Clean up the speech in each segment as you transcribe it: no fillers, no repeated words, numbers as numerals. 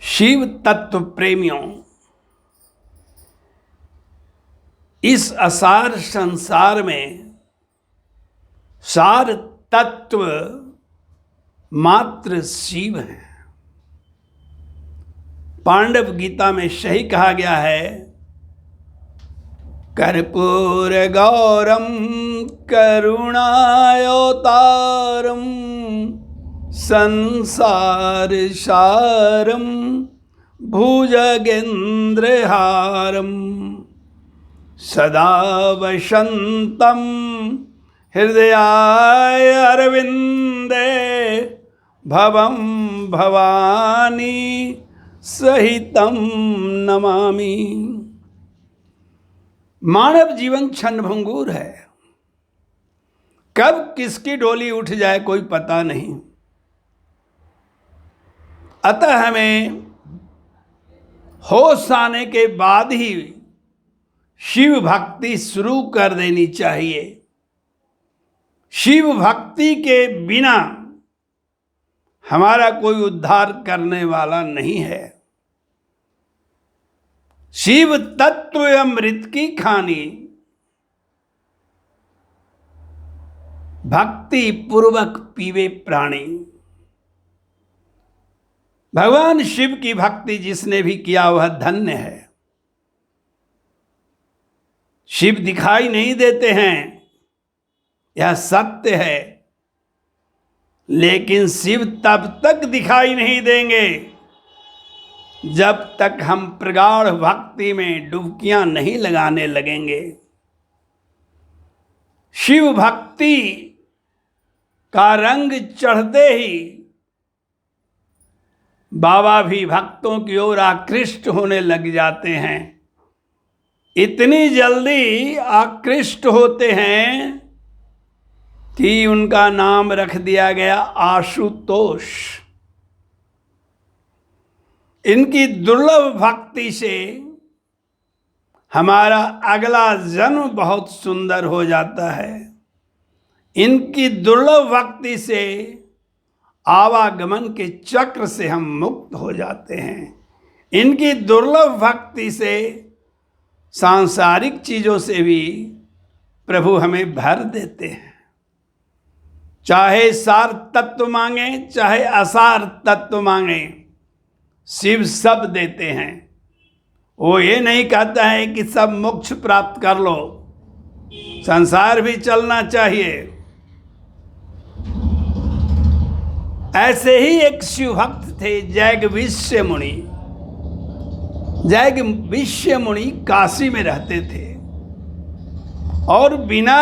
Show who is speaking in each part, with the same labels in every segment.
Speaker 1: शिव तत्व प्रेमियों, इस असार संसार में सार तत्व मात्र शिव है। पांडव गीता में सही कहा गया है, कर्पूर गौरम करुणावतारम संसार सारम भुजगेंद्रहारम सदा वसंतम हृदयाय अरविंदे भवम भवानी सहितम नमामि। मानव जीवन क्षणभंगुर है, कब किसकी डोली उठ जाए कोई पता नहीं। अतः हमें होश आने के बाद ही शिव भक्ति शुरू कर देनी चाहिए। शिव भक्ति के बिना हमारा कोई उद्धार करने वाला नहीं है। शिव तत्व अमृत की खानी, भक्ति पूर्वक पीवे प्राणी। भगवान शिव की भक्ति जिसने भी किया वह धन्य है। शिव दिखाई नहीं देते हैं, यह सत्य है, लेकिन शिव तब तक दिखाई नहीं देंगे जब तक हम प्रगाढ़ भक्ति में डुबकियां नहीं लगाने लगेंगे। शिव भक्ति का रंग चढ़ते ही बाबा भी भक्तों की ओर आकृष्ट होने लग जाते हैं। इतनी जल्दी आकृष्ट होते हैं कि उनका नाम रख दिया गया आशुतोष। इनकी दुर्लभ भक्ति से हमारा अगला जन्म बहुत सुंदर हो जाता है। इनकी दुर्लभ भक्ति से आवागमन के चक्र से हम मुक्त हो जाते हैं। इनकी दुर्लभ भक्ति से सांसारिक चीज़ों से भी प्रभु हमें भर देते हैं। चाहे सार तत्व मांगे चाहे असार तत्व मांगे, शिव सब देते हैं। वो ये नहीं कहता है कि सब मोक्ष प्राप्त कर लो, संसार भी चलना चाहिए। ऐसे ही एक शिव भक्त थे जैगविष्य मुनि। जैगविष्य मुनि काशी में रहते थे और बिना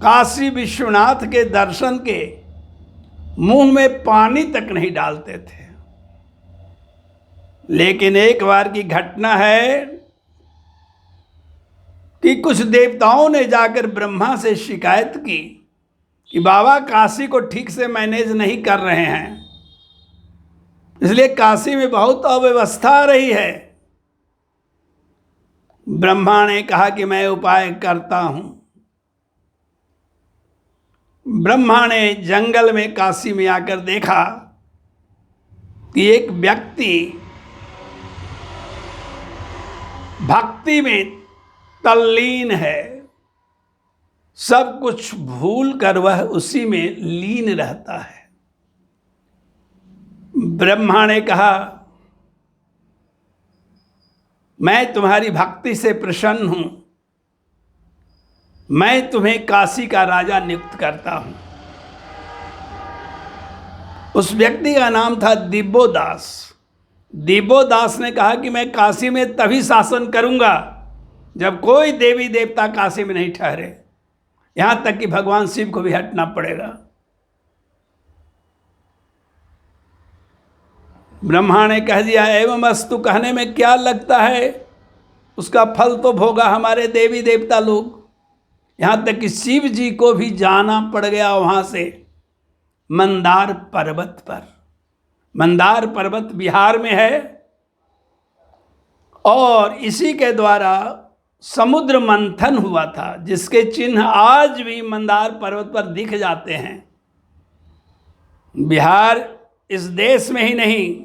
Speaker 1: काशी विश्वनाथ के दर्शन के मुंह में पानी तक नहीं डालते थे। लेकिन एक बार की घटना है कि कुछ देवताओं ने जाकर ब्रह्मा से शिकायत की कि बाबा काशी को ठीक से मैनेज नहीं कर रहे हैं, इसलिए काशी में बहुत अव्यवस्था आ रही है। ब्रह्मा ने कहा कि मैं उपाय करता हूं। ब्रह्मा ने जंगल में काशी में आकर देखा कि एक व्यक्ति भक्ति में तल्लीन है, सब कुछ भूल कर वह उसी में लीन रहता है। ब्रह्मा ने कहा, मैं तुम्हारी भक्ति से प्रसन्न हूं, मैं तुम्हें काशी का राजा नियुक्त करता हूं। उस व्यक्ति का नाम था दिव्योदास। दिव्योदास ने कहा कि मैं काशी में तभी शासन करूंगा जब कोई देवी देवता काशी में नहीं ठहरे, यहां तक कि भगवान शिव को भी हटना पड़ेगा। ब्रह्मा ने कह दिया, एवं अस्तु, कहने में क्या लगता है, उसका फल तो भोगा हमारे देवी देवता लोग। यहां तक कि शिव जी को भी जाना पड़ गया वहां से मंदार पर्वत पर। मंदार पर्वत बिहार में है और इसी के द्वारा समुद्र मंथन हुआ था, जिसके चिन्ह आज भी मंदार पर्वत पर दिख जाते हैं। बिहार इस देश में ही नहीं,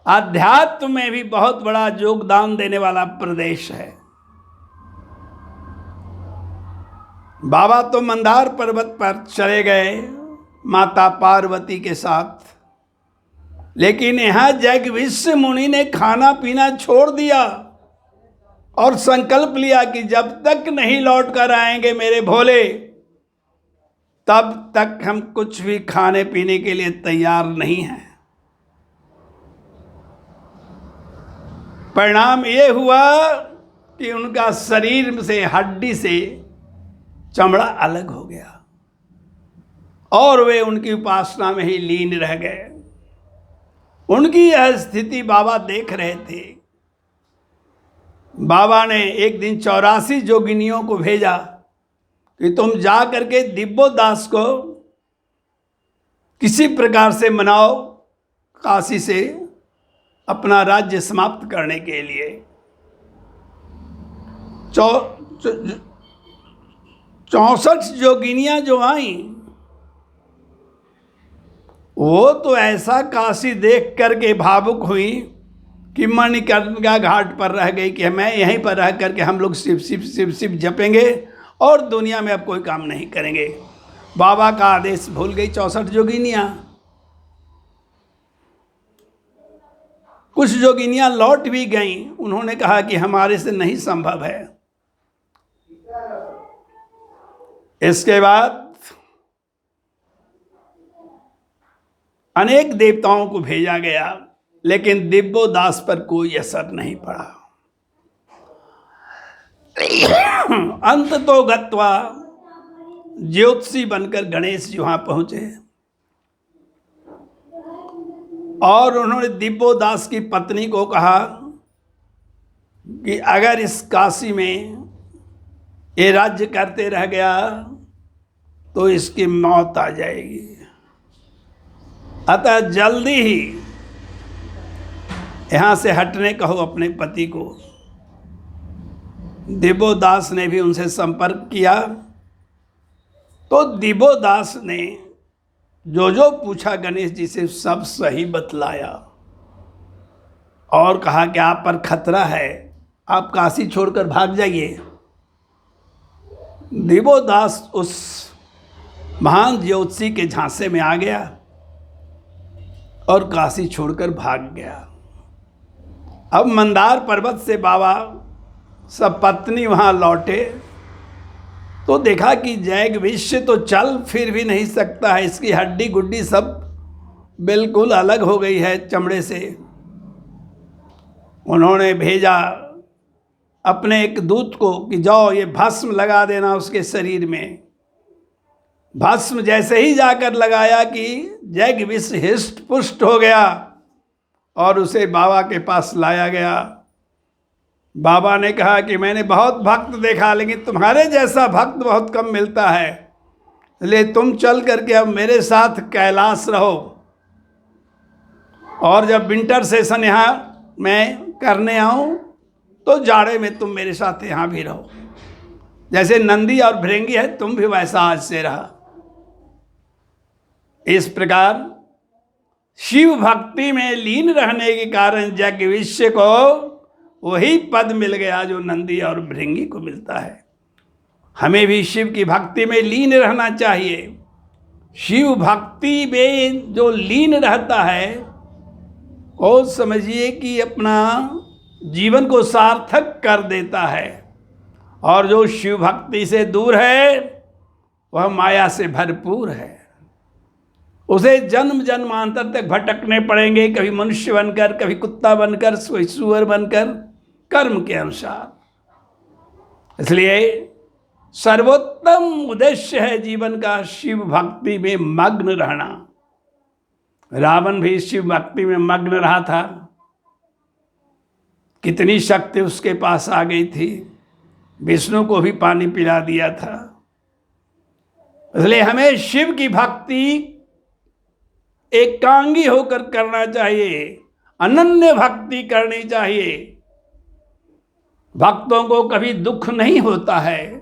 Speaker 1: आध्यात्म में भी बहुत बड़ा योगदान देने वाला प्रदेश है। बाबा तो मंदार पर्वत पर चले गए माता पार्वती के साथ, लेकिन यहां जगविश्व मुनि ने खाना पीना छोड़ दिया और संकल्प लिया कि जब तक नहीं लौट कर आएंगे मेरे भोले, तब तक हम कुछ भी खाने पीने के लिए तैयार नहीं हैं। परिणाम ये हुआ कि उनका शरीर से, हड्डी से चमड़ा अलग हो गया और वे उनकी उपासना में ही लीन रह गए। उनकी यह स्थिति बाबा देख रहे थे। बाबा ने एक दिन 84 जोगिनियों को भेजा कि तुम जा करके दिव्योदास को किसी प्रकार से मनाओ, काशी से अपना राज्य समाप्त करने के लिए। 64 जोगिनियां जो आईं, वो तो ऐसा काशी देख करके भावुक हुई कि मणिकर्णिका घाट पर रह गई कि मैं यहीं पर रह करके हम लोग शिव शिव शिव शिव जपेंगे और दुनिया में अब कोई काम नहीं करेंगे। बाबा का आदेश भूल गई 64 जोगिनियां। कुछ जोगिनियां लौट भी गईं। उन्होंने कहा कि हमारे से नहीं संभव है। इसके बाद अनेक देवताओं को भेजा गया, लेकिन दिव्योदास पर कोई असर नहीं पड़ा। अंत तो गत्वा ज्योतिषी बनकर गणेश जी वहां पहुंचे और उन्होंने दिव्योदास की पत्नी को कहा कि अगर इस काशी में ये राज्य करते रह गया तो इसकी मौत आ जाएगी, अतः जल्दी ही यहां से हटने कहो अपने पति को। दिव्योदास ने भी उनसे संपर्क किया तो दिव्योदास ने जो जो पूछा गणेश जी से सब सही बतलाया और कहा कि आप पर खतरा है, आप काशी छोड़कर भाग जाइए। दिव्योदास उस महान ज्योतिषी के झांसे में आ गया और काशी छोड़कर भाग गया। अब मंदार पर्वत से बाबा सब पत्नी वहां लौटे तो देखा कि जगविश्व तो चल फिर भी नहीं सकता है, इसकी हड्डी गुड्डी सब बिल्कुल अलग हो गई है चमड़े से। उन्होंने भेजा अपने एक दूत को कि जाओ ये भस्म लगा देना उसके शरीर में। भस्म जैसे ही जाकर लगाया कि जगविश्व हिष्ट पुष्ट हो गया और उसे बाबा के पास लाया गया। बाबा ने कहा कि मैंने बहुत भक्त देखा, लेकिन तुम्हारे जैसा भक्त बहुत कम मिलता है, इसलिए तुम चल करके अब मेरे साथ कैलाश रहो और जब विंटर सेशन यहाँ मैं करने आऊँ तो जाड़े में तुम मेरे साथ यहाँ भी रहो। जैसे नंदी और भृंगी है, तुम भी वैसा आज से रहा। इस प्रकार शिव भक्ति में लीन रहने के कारण जगविश्व को वही पद मिल गया जो नंदी और भृंगी को मिलता है। हमें भी शिव की भक्ति में लीन रहना चाहिए। शिव भक्ति में जो लीन रहता है वो समझिए कि अपना जीवन को सार्थक कर देता है, और जो शिव भक्ति से दूर है वह माया से भरपूर है। उसे जन्म जन्मांतर तक भटकने पड़ेंगे, कभी मनुष्य बनकर, कभी कुत्ता बनकर, कोई सूअर बनकर, कर्म के अनुसार। इसलिए सर्वोत्तम उद्देश्य है जीवन का शिव भक्ति में मग्न रहना। रावण भी शिव भक्ति में मग्न रहा था। कितनी शक्ति उसके पास आ गई थी, विष्णु को भी पानी पिला दिया था। इसलिए हमें शिव की भक्ति एकांगी होकर करना चाहिए, अनन्य भक्ति करनी चाहिए। भक्तों को कभी दुख नहीं होता है।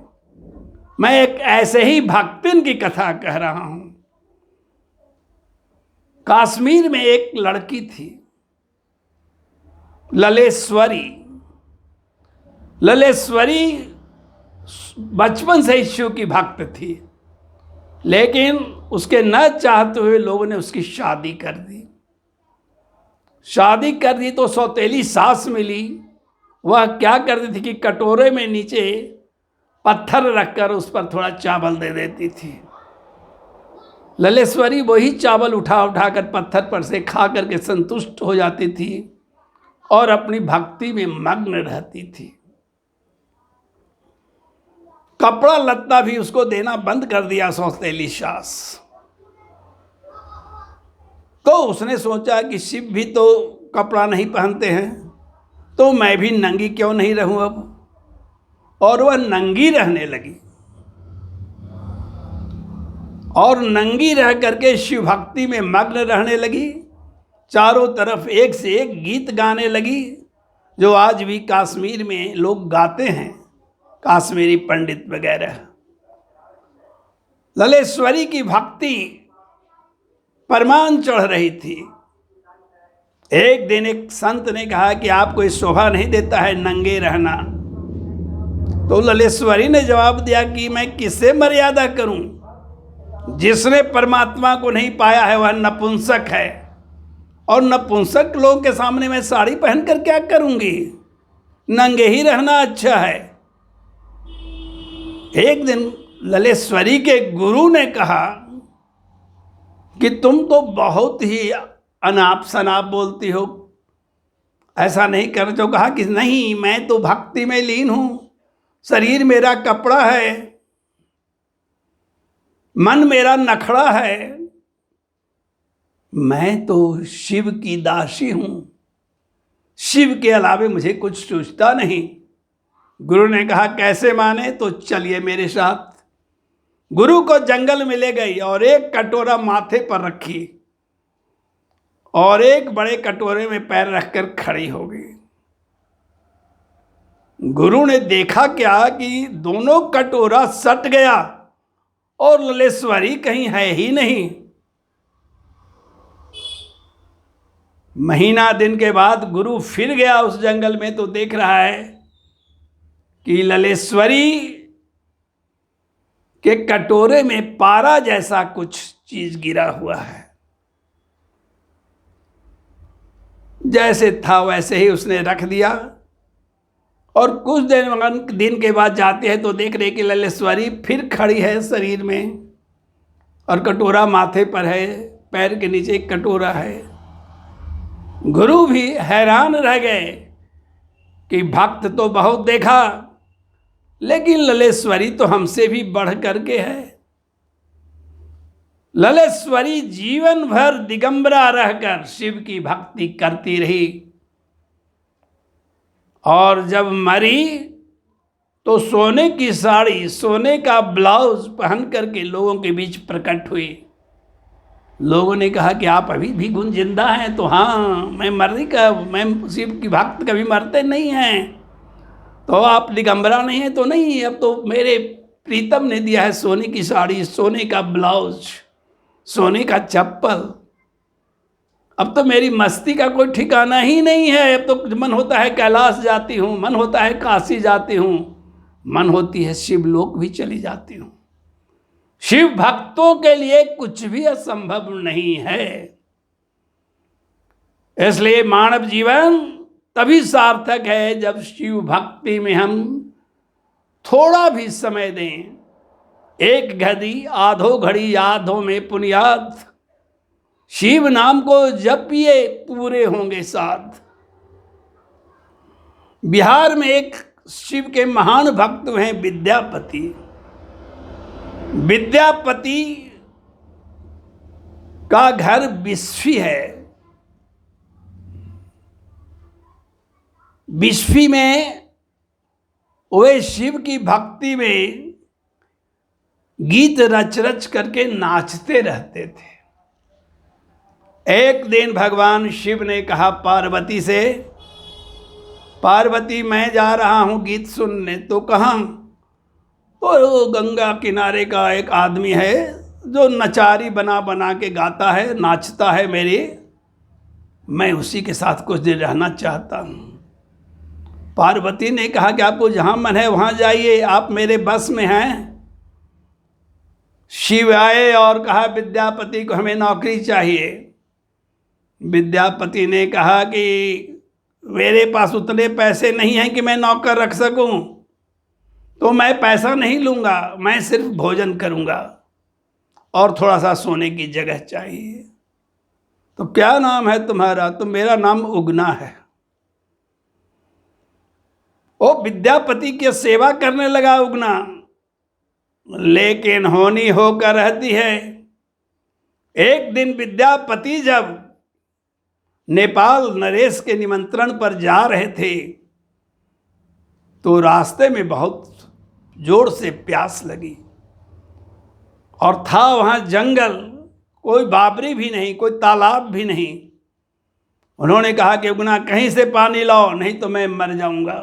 Speaker 1: मैं एक ऐसे ही भक्तिन की कथा कह रहा हूं। कश्मीर में एक लड़की थी, ललेश्वरी। ललेश्वरी बचपन से ही शिव की भक्त थी, लेकिन उसके न चाहते हुए लोगों ने उसकी शादी कर दी। शादी कर दी तो सौतेली सास मिली। वह क्या करती थी कि कटोरे में नीचे पत्थर रखकर उस पर थोड़ा चावल दे देती थी। ललेश्वरी वही चावल उठा कर पत्थर पर से खा करके संतुष्ट हो जाती थी और अपनी भक्ति में मग्न रहती थी। कपड़ा लत्ता भी उसको देना बंद कर दिया सौतेली सास। तो उसने सोचा कि शिव भी तो कपड़ा नहीं पहनते हैं, तो मैं भी नंगी क्यों नहीं रहूं अब। और वह नंगी रहने लगी और नंगी रह करके शिव भक्ति में मग्न रहने लगी। चारों तरफ एक से एक गीत गाने लगी, जो आज भी कश्मीर में लोग गाते हैं, कश्मीरी पंडित वगैरह। ललेश्वरी की भक्ति परमान चढ़ रही थी। एक दिन एक संत ने कहा कि आपको ये शोभा नहीं देता है नंगे रहना। तो ललेश्वरी ने जवाब दिया कि मैं किससे मर्यादा करूं। जिसने परमात्मा को नहीं पाया है वह नपुंसक है, और नपुंसक लोगों के सामने मैं साड़ी पहनकर क्या करूंगी, नंगे ही रहना अच्छा है। एक दिन ललेश्वरी के गुरु ने कहा कि तुम तो बहुत ही अनाप शनाप बोलती हो, ऐसा नहीं कर। जो कहा कि नहीं, मैं तो भक्ति में लीन हूं, शरीर मेरा कपड़ा है, मन मेरा नखड़ा है, मैं तो शिव की दासी हूं, शिव के अलावे मुझे कुछ सोचता नहीं। गुरु ने कहा कैसे माने, तो चलिए मेरे साथ। गुरु को जंगल में ले गई और एक कटोरा माथे पर रखी और एक बड़े कटोरे में पैर रखकर खड़ी हो गई। गुरु ने देखा क्या कि दोनों कटोरा सट गया और ललेश्वरी कहीं है ही नहीं। महीना दिन के बाद गुरु फिर गया उस जंगल में, तो देख रहा है कि ललेश्वरी के कटोरे में पारा जैसा कुछ चीज गिरा हुआ है। जैसे था वैसे ही उसने रख दिया। और कुछ दिन के बाद जाते हैं तो देख रहे कि ललेश्वरी फिर खड़ी है शरीर में, और कटोरा माथे पर है, पैर के नीचे एक कटोरा है। गुरु भी हैरान रह गए कि भक्त तो बहुत देखा, लेकिन ललेश्वरी तो हमसे भी बढ़ करके है। ललेश्वरी जीवन भर दिगंबरा रहकर शिव की भक्ति करती रही, और जब मरी तो सोने की साड़ी, सोने का ब्लाउज पहन करके लोगों के बीच प्रकट हुई। लोगों ने कहा कि आप अभी भी गुण जिंदा हैं। तो हाँ, मैं शिव की भक्त कभी मरते नहीं हैं। तो आप दिगंबरा नहीं है तो नहीं, अब तो मेरे प्रीतम ने दिया है सोने की साड़ी, सोने का ब्लाउज, सोने का चप्पल। अब तो मेरी मस्ती का कोई ठिकाना ही नहीं है। अब तो मन होता है कैलाश जाती हूँ, मन होता है काशी जाती हूँ, मन होती है शिवलोक भी चली जाती हूँ। शिव भक्तों के लिए कुछ भी असंभव नहीं है। इसलिए मानव जीवन तभी सार्थक है जब शिव भक्ति में हम थोड़ा भी समय दें। एक घड़ी आधो घड़ी यादों में पुनियाद, शिव नाम को जपिए पूरे होंगे साथ। बिहार में एक शिव के महान भक्त हैं विद्यापति। विद्यापति का घर बिस्फी है। बिस्फी में वे शिव की भक्ति में गीत रच रच करके नाचते रहते थे। एक दिन भगवान शिव ने कहा पार्वती से, पार्वती मैं जा रहा हूँ गीत सुनने। तो कहाँ? तो गंगा किनारे का एक आदमी है जो नचारी बना बना के गाता है, नाचता है, मेरी मैं उसी के साथ कुछ देर रहना चाहता हूँ। पार्वती ने कहा कि आपको जहाँ मन है वहाँ जाइए, आप मेरे बस में हैं। शिव आए और कहा विद्यापति को हमें नौकरी चाहिए। विद्यापति ने कहा कि मेरे पास उतने पैसे नहीं हैं कि मैं नौकर रख सकूं, तो मैं पैसा नहीं लूँगा, मैं सिर्फ भोजन करूँगा और थोड़ा सा सोने की जगह चाहिए। तो क्या नाम है तुम्हारा? तो मेरा नाम उगना है। वो विद्यापति की सेवा करने लगा उगना, लेकिन होनी होकर रहती है। एक दिन विद्यापति जब नेपाल नरेश के निमंत्रण पर जा रहे थे तो रास्ते में बहुत जोर से प्यास लगी और था वहाँ जंगल, कोई बावरी भी नहीं, कोई तालाब भी नहीं। उन्होंने कहा कि उगना कहीं से पानी लाओ, नहीं तो मैं मर जाऊंगा।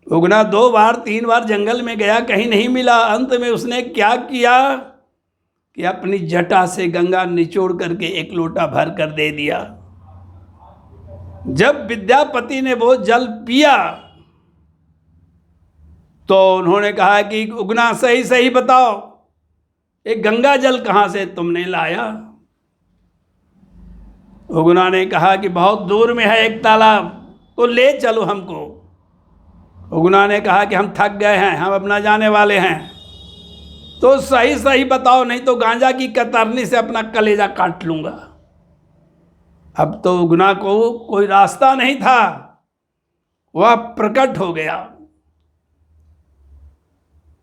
Speaker 1: उगना 2 बार 3 बार जंगल में गया, कहीं नहीं मिला। अंत में उसने क्या किया कि अपनी जटा से गंगा निचोड़ करके 1 लोटा भर कर दे दिया। जब विद्यापति ने वो जल पिया तो उन्होंने कहा कि उगना सही सही बताओ, ये गंगा जल कहाँ से तुमने लाया? उगना ने कहा कि बहुत दूर में है एक तालाब, तो ले चलो हमको। उगना ने कहा कि हम थक गए हैं, हम अपना जाने वाले हैं, तो सही सही बताओ, नहीं तो गांजा की कतरनी से अपना कलेजा काट लूंगा। अब तो उगना को कोई रास्ता नहीं था, वह प्रकट हो गया।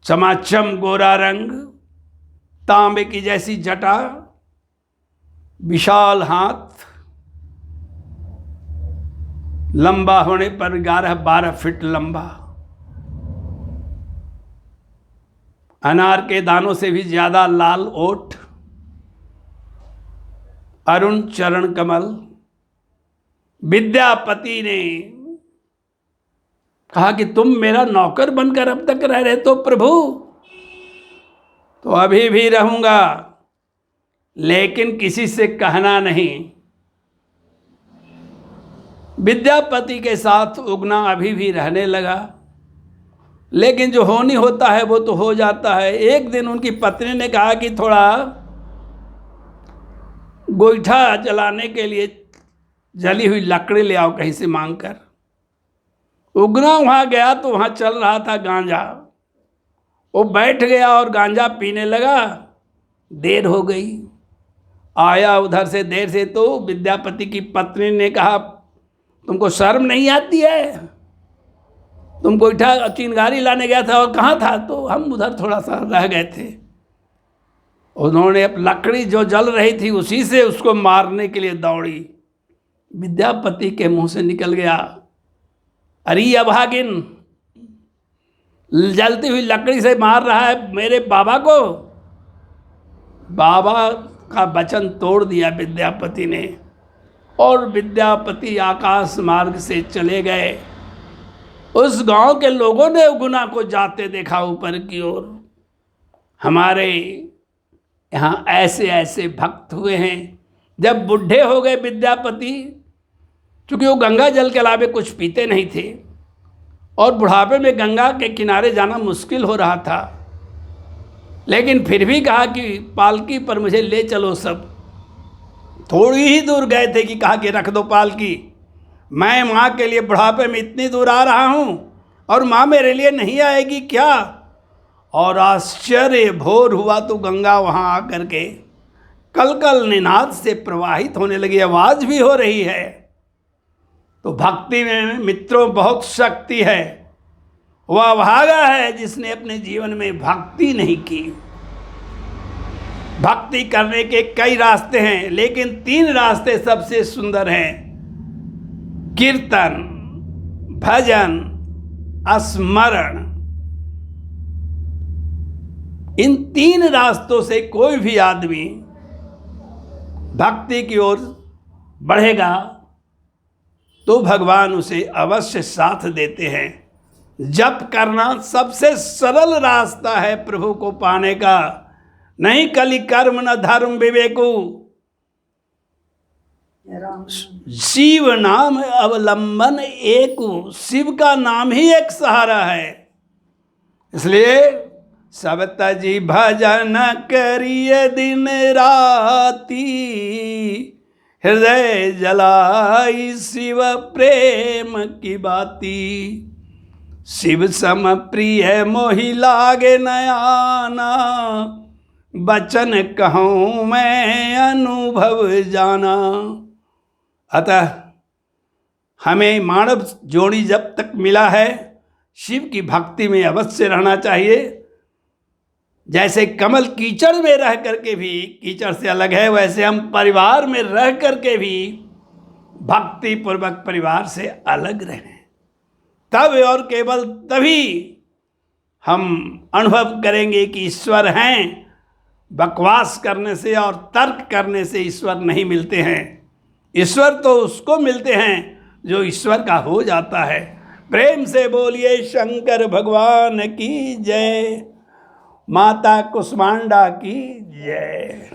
Speaker 1: चमाचम गोरा रंग, तांबे की जैसी जटा, विशाल हाथ, लंबा होने पर 11-12 फीट लंबा, अनार के दानों से भी ज्यादा लाल ओठ, अरुण चरण कमल। विद्यापति ने कहा कि तुम मेरा नौकर बनकर अब तक रह रहे तो प्रभु, तो अभी भी रहूंगा, लेकिन किसी से कहना नहीं। विद्यापति के साथ उगना अभी भी रहने लगा, लेकिन जो होनी होता है वो तो हो जाता है। एक दिन उनकी पत्नी ने कहा कि थोड़ा गोईठा जलाने के लिए जली हुई लकड़ी ले आओ कहीं से मांग कर। उगना वहाँ गया तो वहाँ चल रहा था गांजा, वो बैठ गया और गांजा पीने लगा। देर हो गई, आया उधर से देर से, तो विद्यापति की पत्नी ने कहा तुमको शर्म नहीं आती है? तुम गोईठा चिंगारी लाने गया था और कहाँ था? तो हम उधर थोड़ा सा रह गए थे। उन्होंने अब लकड़ी जो जल रही थी उसी से उसको मारने के लिए दौड़ी। विद्यापति के मुंह से निकल गया, अरे अभागिन, जलती हुई लकड़ी से मार रहा है मेरे बाबा को। बाबा का वचन तोड़ दिया विद्यापति ने, और विद्यापति आकाश मार्ग से चले गए। उस गांव के लोगों ने उगना को जाते देखा ऊपर की ओर। हमारे यहाँ ऐसे ऐसे भक्त हुए हैं। जब बुढ़े हो गए विद्यापति, चूँकि वो गंगा जल के अलावे कुछ पीते नहीं थे और बुढ़ापे में गंगा के किनारे जाना मुश्किल हो रहा था, लेकिन फिर भी कहा कि पालकी पर मुझे ले चलो सब। थोड़ी ही दूर गए थे कि कहा कि रख दो पालकी, मैं माँ के लिए बुढ़ापे में इतनी दूर आ रहा हूँ और माँ मेरे लिए नहीं आएगी क्या? और आश्चर्य भोर हुआ तो गंगा वहाँ आकर के कलकल निनाद से प्रवाहित होने लगी, आवाज़ भी हो रही है। तो भक्ति में मित्रों बहुत शक्ति है। वह भागा है जिसने अपने जीवन में भक्ति नहीं की। भक्ति करने के कई रास्ते हैं, लेकिन 3 रास्ते सबसे सुंदर हैं: कीर्तन, भजन, स्मरण। इन 3 रास्तों से कोई भी आदमी भक्ति की ओर बढ़ेगा तो भगवान उसे अवश्य साथ देते हैं। जप करना सबसे सरल रास्ता है प्रभु को पाने का। नहीं कलि कर्म न धर्म विवेकु, शिव नाम अवलंबन एक, शिव का नाम ही एक सहारा है। इसलिए सबत जी भजन करिए दिन राती, हृदय जलाई शिव प्रेम की बाती। शिव सम प्रिय मोहि लागे नयाना, बचन कहूँ मैं अनुभव जाना। अतः हमें मानव जोड़ी जब तक मिला है, शिव की भक्ति में अवश्य रहना चाहिए। जैसे कमल कीचड़ में रह करके भी कीचड़ से अलग है, वैसे हम परिवार में रह करके भी भक्ति पूर्वक परिवार से अलग रहें। तब और केवल तभी हम अनुभव करेंगे कि ईश्वर हैं। बकवास करने से और तर्क करने से ईश्वर नहीं मिलते हैं। ईश्वर तो उसको मिलते हैं जो ईश्वर का हो जाता है। प्रेम से बोलिए शंकर भगवान की जय, माता कुष्मांडा की जय।